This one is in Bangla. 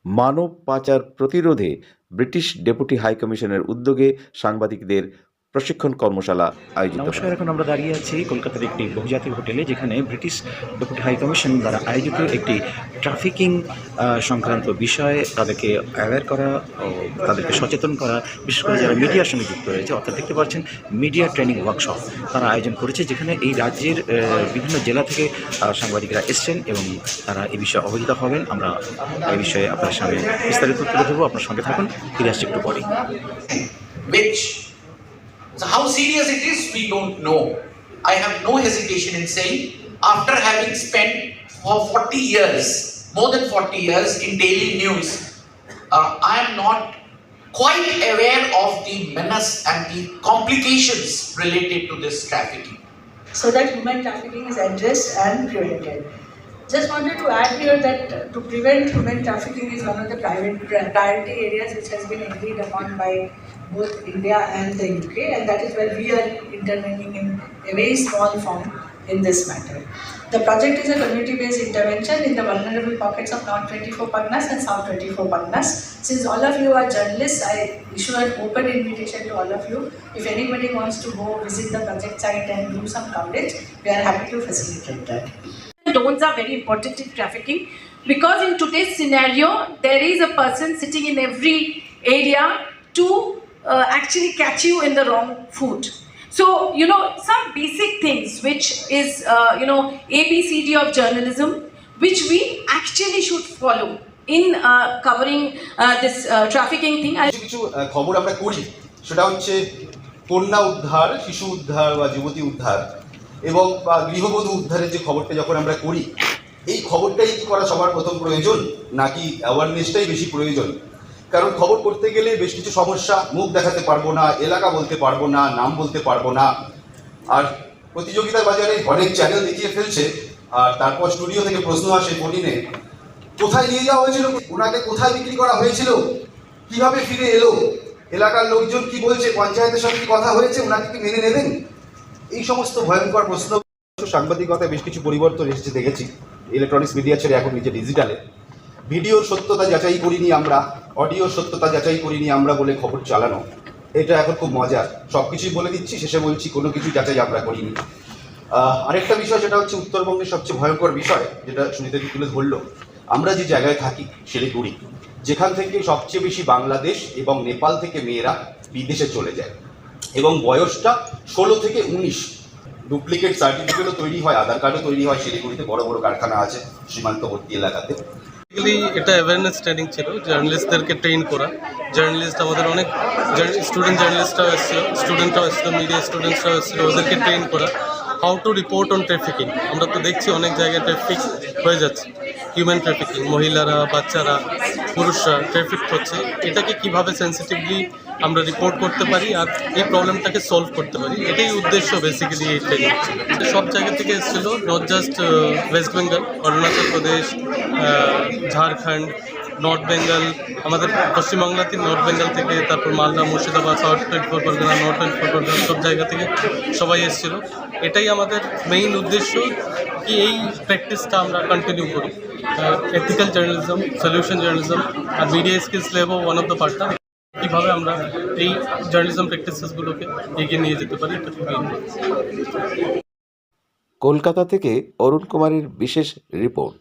মানব পাচার প্রতিরোধে ব্রিটিশ ডেপুটি হাইকমিশনের উদ্যোগে সাংবাদিকদের প্রশিক্ষণ কর্মশালা আয়োজিত হয়। নমস্কার, এখন আমরা দাঁড়িয়ে আছি কলকাতার একটি বহুজাতিক হোটেলে, যেখানে ব্রিটিশ ডেপুটি হাইকমিশন দ্বারা আয়োজিত একটি ট্রাফিকিং সংক্রান্ত বিষয়ে তাদেরকে অ্যাওয়্যার করা ও তাদেরকে সচেতন করা, বিশেষ করে যারা মিডিয়ার সঙ্গে যুক্ত রয়েছে, অর্থাৎ দেখতে পাচ্ছেন মিডিয়া ট্রেনিং ওয়ার্কশপ তারা আয়োজন করেছে, যেখানে এই রাজ্যের বিভিন্ন জেলা থেকে সাংবাদিকরা এসছেন এবং তারা এই বিষয়ে অবহিত হবেন। আমরা এই বিষয়ে আপনার সামনে বিস্তারিত তুলে ধরবো, আপনার সঙ্গে থাকুন, ফিরে আসছি একটু পরে। So how serious it is, we don't know. I have no hesitation in saying, after having spent for 40 years, more than 40 years in daily news, I am not quite aware of the menace and the complications related to this trafficking. So that human trafficking is addressed and prevented. Just wanted to add here that to prevent human trafficking is one of the priority areas which has been agreed upon by both India and the UK, and that is where we are intervening in a very small form in this matter. The project is a community-based intervention in the vulnerable pockets of North 24 Parganas and South 24 Parganas. Since all of you are journalists, I issue an open invitation to all of you. If anybody wants to go visit the project site and do some coverage, we are happy to facilitate that. Don'ts are very important in trafficking, because in today's scenario there is a person sitting in every area to actually catch you in the wrong food. So some basic things which is ABCD of journalism, which we actually should follow in covering this trafficking thing. কিছু খবর আমরা করি, সেটা হচ্ছে কন্যা উদ্ধার, শিশু উদ্ধার বা যুবতী উদ্ধার এবং বা গৃহবধূ উদ্ধারের যে খবরটা যখন আমরা করি, এই খবরটাই কি করা সবার প্রথম প্রয়োজন, নাকি অ্যাওয়ারনেসটাই বেশি প্রয়োজন? কারণ খবর করতে গেলে বেশ কিছু সমস্যা, মুখ দেখাতে পারবো না, এলাকা বলতে পারবো না, নাম বলতে পারবো না, আর প্রতিযোগিতার বাজারে অনেক চ্যানেল দেখিয়ে ফেলছে। আর তারপর স্টুডিও থেকে প্রশ্ন আসে ফোনে, কোথায় নিয়ে যাওয়া হয়েছিল, ওনাকে কোথায় বিক্রি করা হয়েছিল, কিভাবে ফিরে এলো, এলাকার লোকজন কি বলছে, পঞ্চায়েতের সঙ্গে কি কথা হয়েছে, ওনাকে কি মেনে নেবেন? এই সমস্ত ভয়ঙ্কর প্রশ্ন। সাংবাদিকতায় বেশ কিছু পরিবর্তন এসেছে দেখেছি। ইলেকট্রনিক্স মিডিয়া ছেড়ে এখন নিজে ডিজিটালে ভিডিওর সত্যতা যাচাই করিনি আমরা, অডিওর সত্যতা যাচাই করিনি আমরা বলে খবর চালানো, এটা এখন খুব মজার। সব কিছুই বলে দিচ্ছি, শেষে বলছি কোনো কিছু যাচাই আমরা করিনি। আরেকটা বিষয়, সেটা হচ্ছে উত্তরবঙ্গের সবচেয়ে ভয়ঙ্কর বিষয়, যেটা সুনীতা তুলে ধরলো। আমরা যে জায়গায় থাকি শিলিগুড়ি, যেখান থেকে সবচেয়ে বেশি বাংলাদেশ এবং নেপাল থেকে মেয়েরা বিদেশে চলে যায় এবং বয়সটা 16 থেকে 19। ডুপ্লিকেট সার্টিফিকেটও তৈরি হয়, আধার কার্ডও তৈরি হয়। শিলিগুড়িতে বড় বড় কারখানা আছে সীমান্তবর্তী এলাকাতে। এটা অ্যাওয়ারনেস ট্রেনিং ছিল, জার্নালিস্টদেরকে ট্রেন করা। জার্নালিস্ট আমাদের অনেক স্টুডেন্ট জার্নালিস্টরাও এসেছিল, স্টুডেন্টরাও এসেছিল, মিডিয়া স্টুডেন্টসরাও এসেছিল, ওদেরকে ট্রেন করা how to report on trafficking. আমরা তো দেখছি অনেক জায়গায় ট্রাফিক হয়ে যাচ্ছে, হিউম্যান ট্রাফিকিং, মহিলারা, বাচ্চারা, পুরুষরা ট্রাফিক হচ্ছে। এটাকে কিভাবে সেন্সিটিভলি আমরা রিপোর্ট করতে পারি আর এই প্রবলেমটাকে সলভ করতে পারি, এটাই উদ্দেশ্য বেসিক্যালি এই ট্রেনিং ছিল। সব জায়গা থেকে এসেছিল, not just West Bengal, Arunachal Pradesh, Jharkhand, north Bengal, আমাদের পশ্চিমবাংলাতে নর্থ বেঙ্গল থেকে, তারপর মালদা, মুর্শিদাবাদ, সাউথ 24 পরগনা, নর্থ 24 পরগনা, সব জায়গা থেকে সবাই এসেছিলো। এটাই আমাদের মেইন উদ্দেশ্য, কি এই প্র্যাকটিসটা আমরা কন্টিনিউ করি। এথিক্যাল জার্নালিজম, সলিউশন জার্নালিজম আর মিডিয়া স্কিলস লেবও ওয়ান অফ দ্য পার্টটা। কীভাবে আমরা এই জার্নালিজম প্র্যাকটিসেসগুলোকে এগিয়ে নিয়ে যেতে পারি, এটা খুবই কলকাতা থেকে অরুণ কুমারের বিশেষ রিপোর্ট।